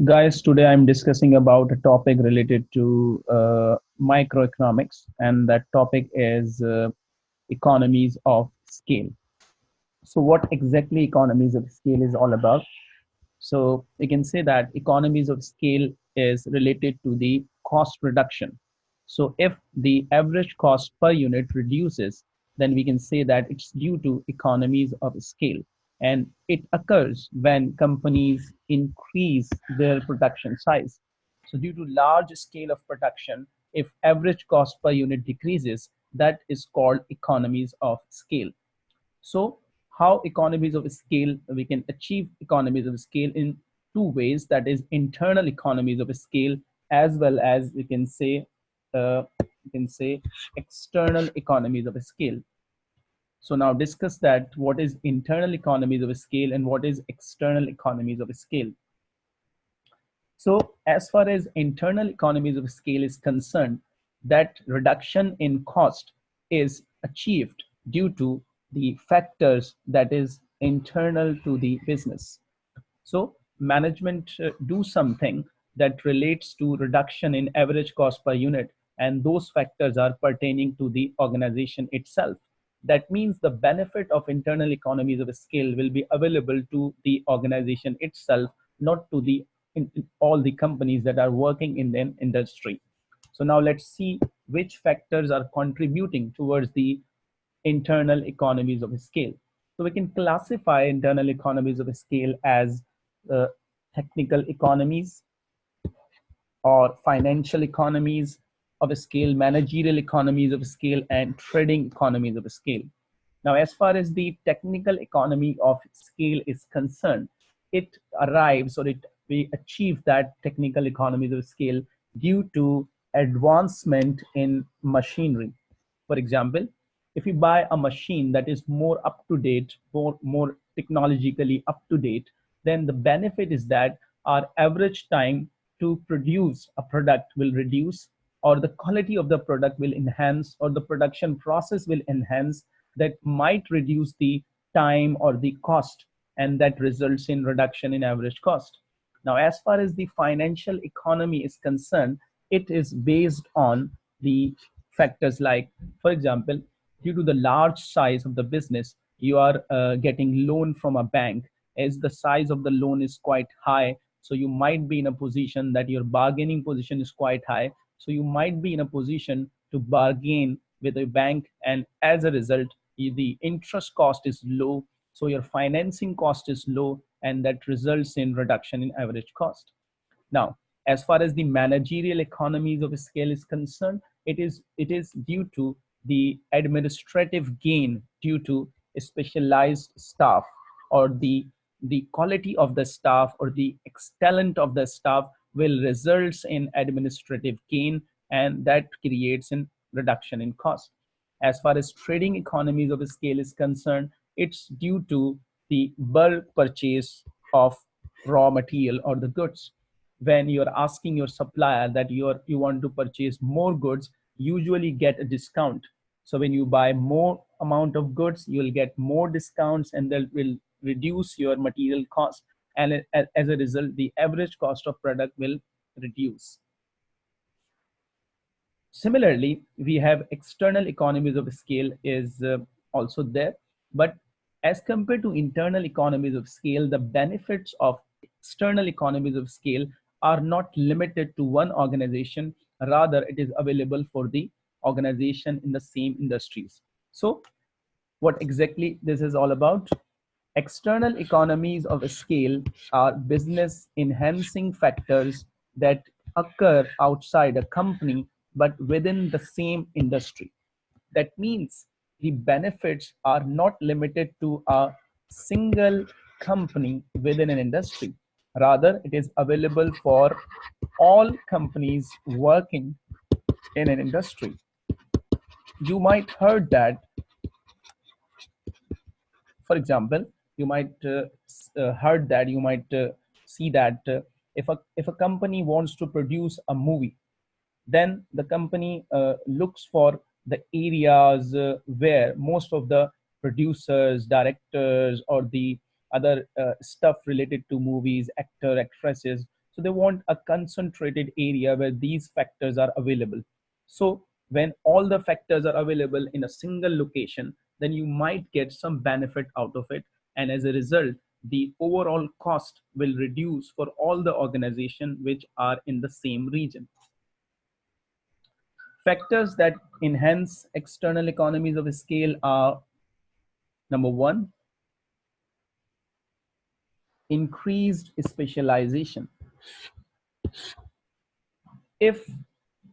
Guys, today I'm discussing about a topic related to microeconomics, and that topic is economies of scale. So, what exactly economies of scale is all about? So, we can say that economies of scale is related to the cost reduction. So, if the average cost per unit reduces, then we can say that it's due to economies of scale. And it occurs when companies increase their production size. So, due to large scale of production, if average cost per unit decreases, that is called economies of scale. So how economies of scale, we can achieve economies of scale in two ways, that is internal economies of scale, as well as we can say external economies of scale. So now discuss that what is internal economies of scale and what is external economies of scale. So as far as internal economies of scale is concerned, that reduction in cost is achieved due to the factors that is internal to the business. So management do something that relates to reduction in average cost per unit, and those factors are pertaining to the organization itself. That means the benefit of internal economies of scale will be available to the organization itself, not to the in all the companies that are working in the industry. So now let's see which factors are contributing towards the internal economies of scale. So we can classify internal economies of scale as uh, technical economies or financial economies of scale, managerial economies of scale, and trading economies of scale. Now, as far as the technical economy of scale is concerned, it arrives or it we achieve that technical economies of scale due to advancement in machinery. For example, if you buy a machine that is more up to date, more technologically up to date, then the benefit is that our average time to produce a product will reduce, or the quality of the product will enhance, or the production process will enhance. That might reduce the time or the cost, and that results in reduction in average cost. Now, as far as the financial economy is concerned, it is based on the factors like, for example, due to the large size of the business, you are getting loan from a bank. As the size of the loan is quite high, so you might be in a position that your bargaining position is quite high. So you might be in a position to bargain with a bank, and as a result, the interest cost is low, so your financing cost is low, and that results in reduction in average cost. Now, as far as the managerial economies of scale is concerned, it is due to the administrative gain due to specialized staff, or the quality of the staff or the talent of the staff will results in administrative gain, and that creates a reduction in cost. As far as trading economies of scale is concerned, it's due to the bulk purchase of raw material or the goods. When you're asking your supplier that you want to purchase more goods, usually get a discount. So when you buy more amount of goods, you'll get more discounts, and that will reduce your material cost, and as a result the average cost of product will reduce. Similarly, we have external economies of scale is also there, but as compared to internal economies of scale, the benefits of external economies of scale are not limited to one organization, rather it is available for the organization in the same industries. So what exactly this is all about? External economies of scale are business enhancing factors that occur outside a company but within the same industry. That means the benefits are not limited to a single company within an industry. Rather, it is available for all companies working in an industry. You might heard that, for example, you might heard that you might see that if a company wants to produce a movie, then the company looks for the areas where most of the producers, directors, or the other stuff related to movies, actor, actresses. So they want a concentrated area where these factors are available. So when all the factors are available in a single location, then you might get some benefit out of it. And as a result, the overall cost will reduce for all the organizations which are in the same region. Factors that enhance external economies of scale are: number one, increased specialization. If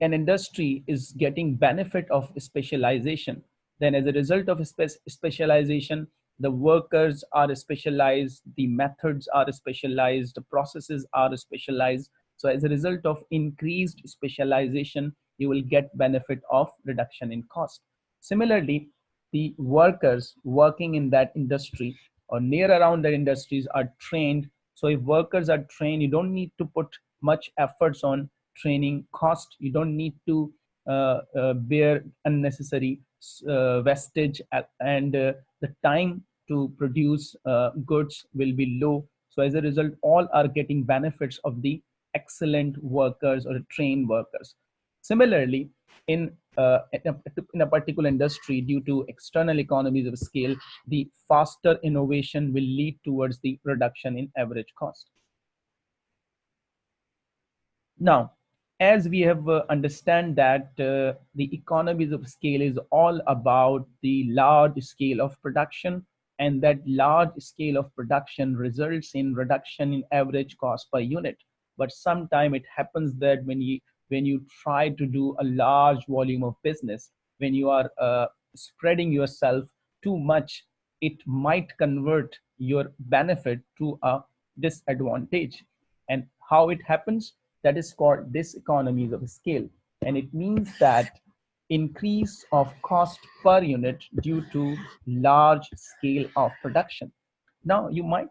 an industry is getting benefit of specialization, then as a result of specialization, the workers are specialized, the methods are specialized, the processes are specialized. So as a result of increased specialization, you will get benefit of reduction in cost. Similarly, the workers working in that industry or near around that industries are trained. So if workers are trained, you don't need to put much efforts on training cost. You don't need to bear unnecessary wastage, and the time to produce goods will be low. So as a result, all are getting benefits of the excellent workers or trained workers. Similarly, in a particular industry, due to external economies of scale, the faster innovation will lead towards the reduction in average cost. Now, as we have understand that the economies of scale is all about the large scale of production, and that large scale of production results in reduction in average cost per unit. But sometimes it happens that when you try to do a large volume of business, when you are spreading yourself too much, it might convert your benefit to a disadvantage. And how it happens? That is called diseconomies of scale. And it means that increase of cost per unit due to large scale of production. Now you might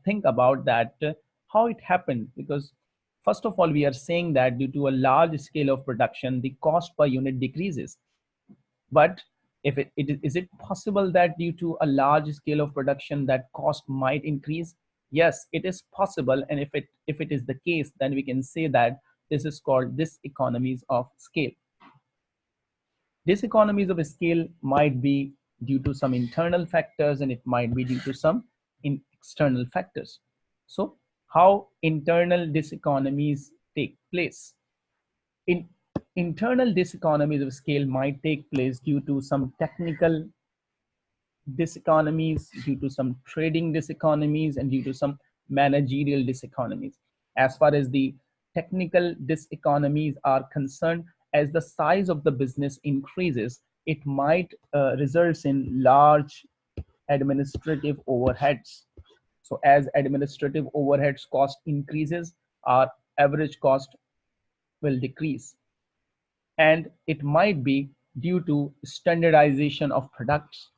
think about that, how it happened, because first of all, we are saying that due to a large scale of production, the cost per unit decreases. But if is it possible that due to a large scale of production that cost might increase? Yes, it is possible. And if it is the case, then we can say that this is called diseconomies of scale. Diseconomies of scale might be due to some internal factors, and it might be due to some external factors. So how internal diseconomies take place? In internal diseconomies of scale might take place due to some technical diseconomies, due to some trading diseconomies, and due to some managerial diseconomies. As far as the technical diseconomies are concerned, as the size of the business increases, it might result in large administrative overheads. So as administrative overheads cost increases, our average cost will decrease. And it might be due to standardization of products.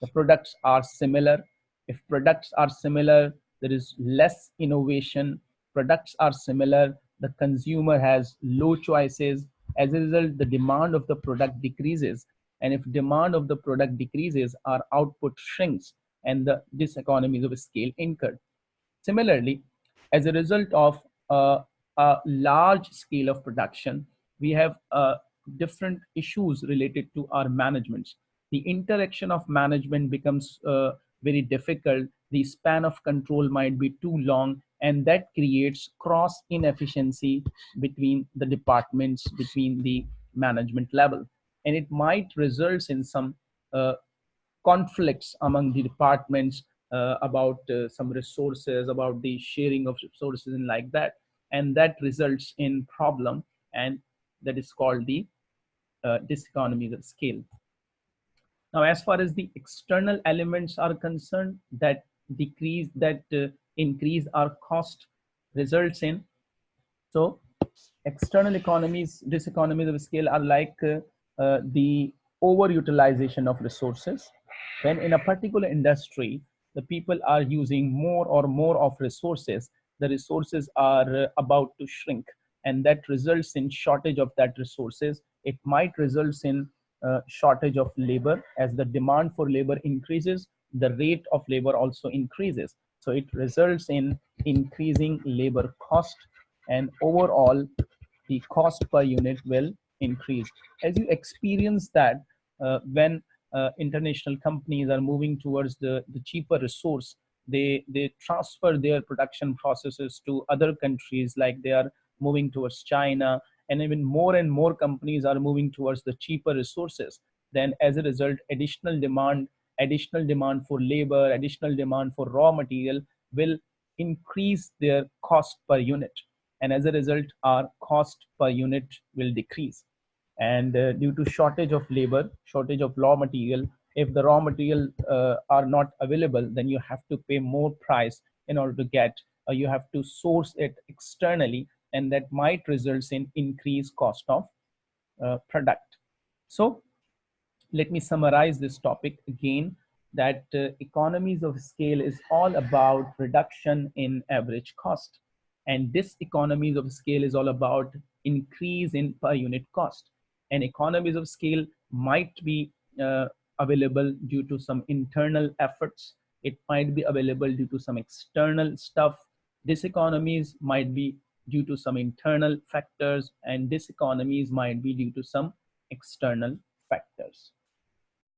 The products are similar. If products are similar, there is less innovation. Products are similar, the consumer has low choices. As a result, the demand of the product decreases. And if demand of the product decreases, our output shrinks, and the diseconomies of scale incur. Similarly, as a result of a large scale of production, we have different issues related to our management. The interaction of management becomes very difficult. The span of control might be too long, and that creates cross inefficiency between the departments, between the management level. And it might result in some conflicts among the departments about some resources, about the sharing of resources and like that. And that results in problem, and that is called the diseconomies of scale. Now, as far as the external elements are concerned, that increase our cost results in. So external economies, diseconomies of scale are like the overutilization of resources. When in a particular industry, the people are using more or more of resources, the resources are about to shrink, and that results in shortage of that resources. It might result in shortage of labor. As the demand for labor increases, the rate of labor also increases. So it results in increasing labor cost, and overall the cost per unit will increase. As you experience that when international companies are moving towards the cheaper resource, they transfer their production processes to other countries, like they are moving towards China, and even more and more companies are moving towards the cheaper resources. Then as a result, additional demand for labor, additional demand for raw material will increase their cost per unit, and as a result our cost per unit will decrease. And due to shortage of labor, shortage of raw material, if the raw material are not available, then you have to pay more price in order to get, you have to source it externally, and that might result in increased cost of product. So let me summarize this topic again, that economies of scale is all about reduction in average cost, and this economies of scale is all about increase in per unit cost. And economies of scale might be available due to some internal efforts, it might be available due to some external stuff. Diseconomies might be due to some internal factors, and diseconomies might be due to some external factors.